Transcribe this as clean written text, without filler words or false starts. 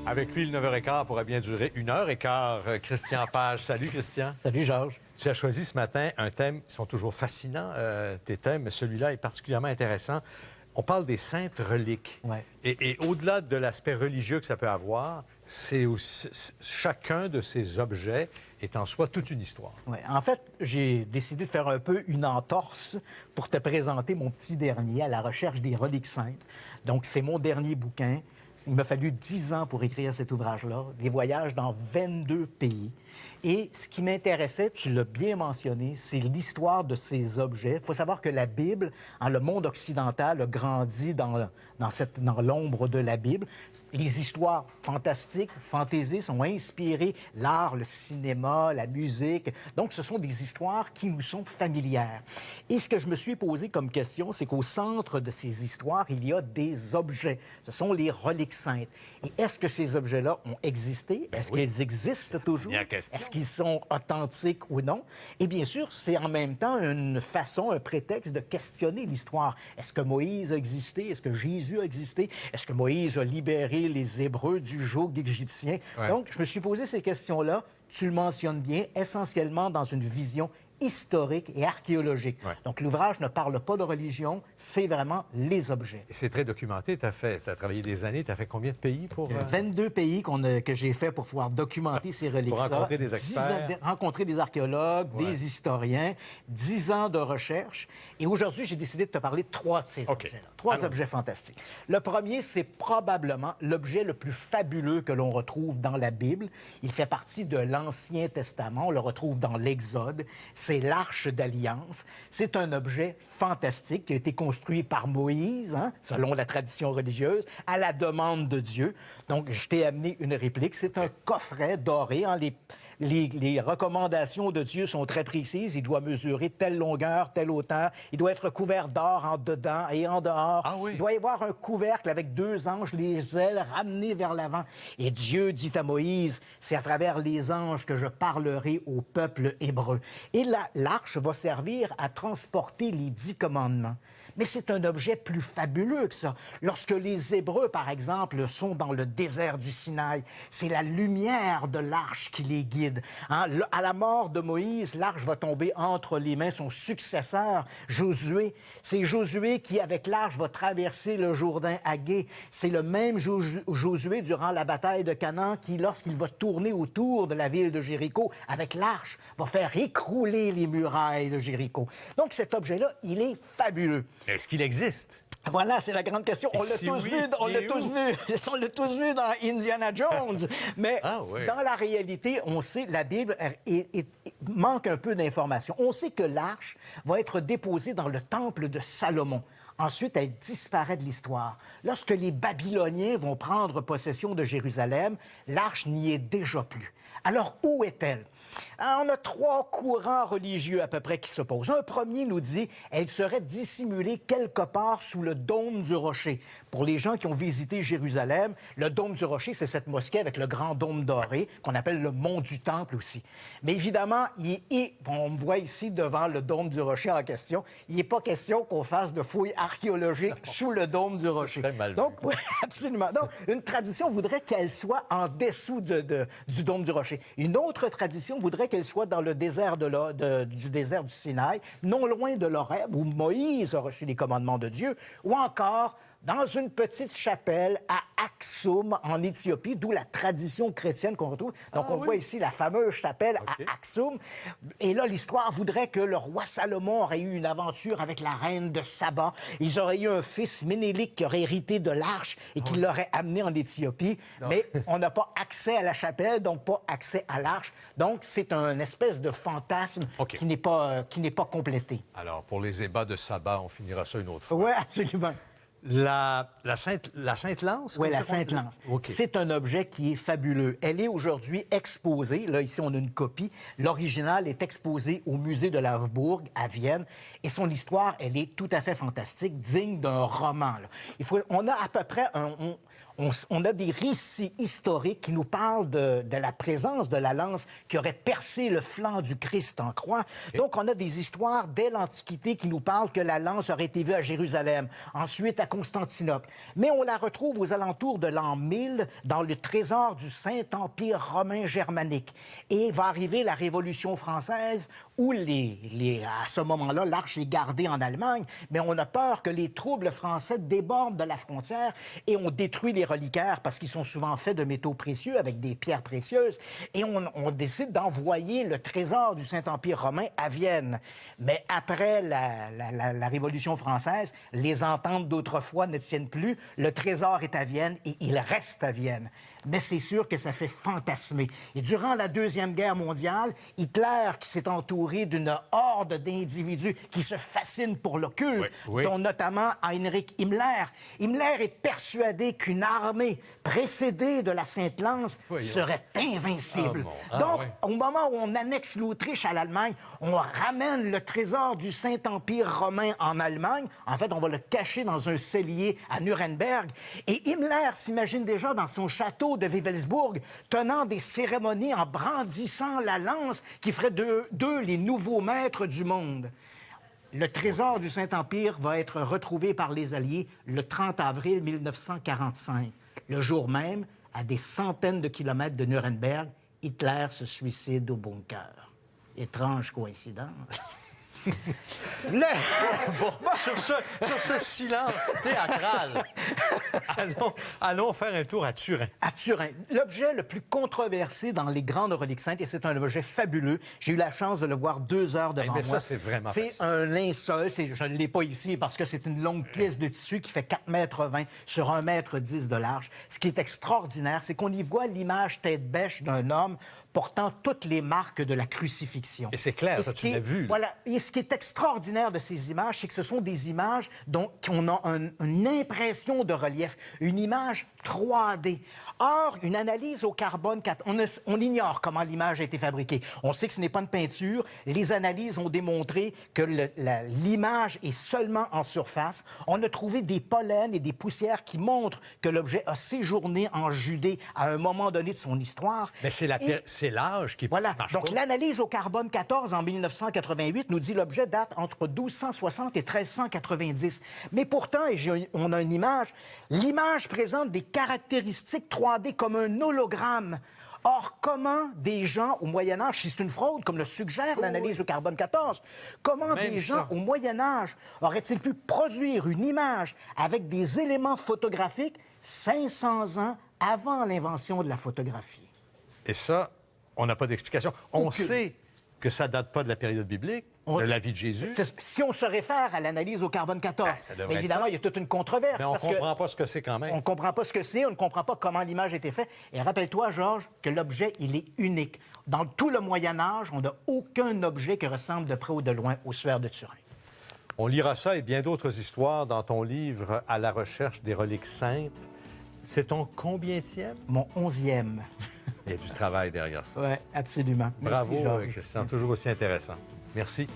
Avec lui, le 9h15 pourrait bien durer 1h15. Christian Page. Salut, Christian. Salut, Georges. Tu as choisi ce matin un thème, ils sont toujours fascinants, tes thèmes, mais celui-là est particulièrement intéressant. On parle des saintes reliques. Ouais. Et au-delà de l'aspect religieux que ça peut avoir, c'est aussi, chacun de ces objets est en soi toute une histoire. Ouais. En fait, j'ai décidé de faire un peu une entorse pour te présenter mon petit dernier, À la recherche des reliques saintes. Donc, c'est mon dernier bouquin. Il m'a fallu 10 ans pour écrire cet ouvrage-là, des voyages dans 22 pays. Et ce qui m'intéressait, tu l'as bien mentionné, c'est l'histoire de ces objets. Il faut savoir que la Bible, le monde occidental a grandi dans l'ombre de la Bible. Les histoires fantastiques, fantaisées, sont inspirées l'art, le cinéma, la musique. Donc, ce sont des histoires qui nous sont familières. Et ce que je me suis posé comme question, c'est qu'au centre de ces histoires, il y a des objets. Ce sont les reliques saintes. Et est-ce que ces objets-là ont existé? Est-ce qu'ils existent toujours? Est-ce qu'ils sont authentiques ou non? Et bien sûr, c'est en même temps une façon, un prétexte de questionner l'histoire. Est-ce que Moïse a existé? Est-ce que Jésus a existé? Est-ce que Moïse a libéré les Hébreux du joug d'Égyptiens? Ouais. Donc, je me suis posé ces questions-là. Tu le mentionnes bien, essentiellement dans une vision historique et archéologique. Ouais. Donc, l'ouvrage ne parle pas de religion, c'est vraiment les objets. Et c'est très documenté. Tu as travaillé des années. Tu as fait combien de pays pour... 22 pays que j'ai fait pour pouvoir documenter ces reliques-là. Pour rencontrer des experts. Rencontrer des archéologues, Ouais. des historiens, 10 ans de recherche. Et aujourd'hui, j'ai décidé de te parler de 3 de ces objets-là. 3 objets fantastiques. Le premier, c'est probablement l'objet le plus fabuleux que l'on retrouve dans la Bible. Il fait partie de l'Ancien Testament. On le retrouve dans l'Exode. C'est l'Arche d'Alliance. C'est un objet fantastique qui a été construit par Moïse, selon la tradition religieuse, à la demande de Dieu. Donc, je t'ai amené une réplique. C'est un coffret doré. Les recommandations de Dieu sont très précises. Il doit mesurer telle longueur, telle hauteur. Il doit être couvert d'or en dedans et en dehors. Ah oui. Il doit y avoir un couvercle avec 2 anges, les ailes ramenées vers l'avant. Et Dieu dit à Moïse, c'est à travers les anges que je parlerai au peuple hébreu. Et l'arche va servir à transporter les 10 commandements. Mais c'est un objet plus fabuleux que ça. Lorsque les Hébreux, par exemple, sont dans le désert du Sinaï, c'est la lumière de l'arche qui les guide. À la mort de Moïse, l'arche va tomber entre les mains de son successeur, Josué. C'est Josué qui, avec l'arche, va traverser le Jourdain à gué. C'est le même Josué, durant la bataille de Canaan, qui, lorsqu'il va tourner autour de la ville de Jéricho, avec l'arche, va faire écrouler les murailles de Jéricho. Donc, cet objet-là, il est fabuleux. Est-ce qu'il existe? Voilà, c'est la grande question. On l'a si tous oui, vu, on il l'a est tous où? vu. On l'a tous vu dans Indiana Jones. Mais Ah oui. dans la réalité, on sait la Bible manque un peu d'informations. On sait que l'arche va être déposée dans le temple de Salomon. Ensuite, elle disparaît de l'histoire. Lorsque les Babyloniens vont prendre possession de Jérusalem, l'arche n'y est déjà plus. Alors, où est-elle? On a 3 courants religieux à peu près qui s'opposent. Un premier nous dit qu'elle serait dissimulée quelque part sous le dôme du rocher. Pour les gens qui ont visité Jérusalem, le dôme du rocher, c'est cette mosquée avec le grand dôme doré qu'on appelle le mont du Temple aussi. Mais évidemment, on me voit ici devant le dôme du rocher en question, il n'est pas question qu'on fasse de fouilles archéologiques sous le dôme du rocher. Très mal vu. Donc, oui, absolument. Donc, une tradition voudrait qu'elle soit en dessous du dôme du rocher. Une autre tradition voudrait qu'elle soit dans le désert du désert du Sinaï, non loin de l'Horeb, où Moïse a reçu les commandements de Dieu, ou encore dans une petite chapelle à Aksum, en Éthiopie, d'où la tradition chrétienne qu'on retrouve. Donc, on voit ici la fameuse chapelle à Aksum. Et là, l'histoire voudrait que le roi Salomon aurait eu une aventure avec la reine de Saba. Ils auraient eu un fils, Ménélik, qui aurait hérité de l'arche et qui l'aurait amené en Éthiopie. Non. Mais on n'a pas accès à la chapelle, donc pas accès à l'arche. Donc, c'est un espèce de fantasme qui n'est pas complété. Alors, pour les ébats de Saba, on finira ça une autre fois. Oui, absolument. La Sainte Lance? Oui, la Sainte Lance. Okay. C'est un objet qui est fabuleux. Elle est aujourd'hui exposée. Là, ici, on a une copie. L'original est exposé au musée de la Hofburg à Vienne. Et son histoire, elle est tout à fait fantastique, digne d'un roman. Là. On a à peu près On a des récits historiques qui nous parlent de la présence de la lance qui aurait percé le flanc du Christ en croix. Donc, on a des histoires dès l'Antiquité qui nous parlent que la lance aurait été vue à Jérusalem, ensuite à Constantinople. Mais on la retrouve aux alentours de l'an 1000 dans le trésor du Saint-Empire romain germanique. Et va arriver la Révolution française où à ce moment-là, l'arche est gardée en Allemagne, mais on a peur que les troubles français débordent de la frontière et on détruit les reliquaires parce qu'ils sont souvent faits de métaux précieux avec des pierres précieuses. Et on décide d'envoyer le trésor du Saint-Empire romain à Vienne. Mais après la Révolution française, les ententes d'autrefois ne tiennent plus. Le trésor est à Vienne et il reste à Vienne. Mais c'est sûr que ça fait fantasmer. Et durant la Deuxième Guerre mondiale, Hitler, qui s'est entouré d'une horde d'individus qui se fascinent pour l'occulte, dont notamment Heinrich Himmler. Himmler est persuadé qu'une armée précédée de la Sainte-Lance serait invincible. Donc, au moment où on annexe l'Autriche à l'Allemagne, on ramène le trésor du Saint-Empire romain en Allemagne. En fait, on va le cacher dans un cellier à Nuremberg. Et Himmler s'imagine déjà dans son château de Wewelsburg, tenant des cérémonies en brandissant la lance qui ferait d'eux les nouveaux maîtres du monde. Le trésor du Saint-Empire va être retrouvé par les Alliés le 30 avril 1945. Le jour même, à des centaines de kilomètres de Nuremberg, Hitler se suicide au bunker. Étrange coïncidence. Sur ce silence théâtral, allons faire un tour à Turin. À Turin. L'objet le plus controversé dans les grandes reliques saintes, et c'est un objet fabuleux. J'ai eu la chance de le voir 2 heures devant moi. Ça, c'est vraiment C'est facile. un linceul. Je ne l'ai pas ici parce que c'est une longue pièce de tissu qui fait 4,20 m sur 1,10 m de large. Ce qui est extraordinaire, c'est qu'on y voit l'image tête bêche d'un homme portant toutes les marques de la crucifixion. Et c'est clair, ça, tu l'as vu. Voilà. Et ce qui est extraordinaire de ces images, c'est que ce sont des images dont on a une impression de relief, une image 3D. Or, une analyse au carbone 14, on ignore comment l'image a été fabriquée. On sait que ce n'est pas une peinture. Les analyses ont démontré que l'image est seulement en surface. On a trouvé des pollens et des poussières qui montrent que l'objet a séjourné en Judée à un moment donné de son histoire. Mais c'est l'âge qui Voilà. marche Donc, pas. l'analyse au carbone 14 en 1988 nous dit que l'objet date entre 1260 et 1390. Mais pourtant, on a une image, l'image présente des caractéristiques 3D comme un hologramme. Or, comment des gens au Moyen-Âge, si c'est une fraude, comme le suggère l'analyse au carbone 14, comment Même des gens au Moyen-Âge auraient-ils pu produire une image avec des éléments photographiques 500 ans avant l'invention de la photographie? Et ça, on n'a pas d'explication. On Aucune. sait que ça date pas de la période biblique, de la vie de Jésus. Si on se réfère à l'analyse au carbone 14, ça devrait mais être évidemment, ça. il y a toute une controverse. Mais on ne parce que comprend pas ce que c'est quand même. on ne comprend pas ce que c'est, on ne comprend pas comment l'image a été faite. Et rappelle-toi, Georges, que l'objet, il est unique. Dans tout le Moyen-Âge, on n'a aucun objet qui ressemble de près ou de loin au suaire de Turin. On lira ça et bien d'autres histoires dans ton livre « À la recherche des reliques saintes ». C'est ton combientième? Mon 11e. Il y a du travail derrière ça. Oui, absolument. Merci, Bravo, Georges. Christian. Toujours aussi intéressant. Merci.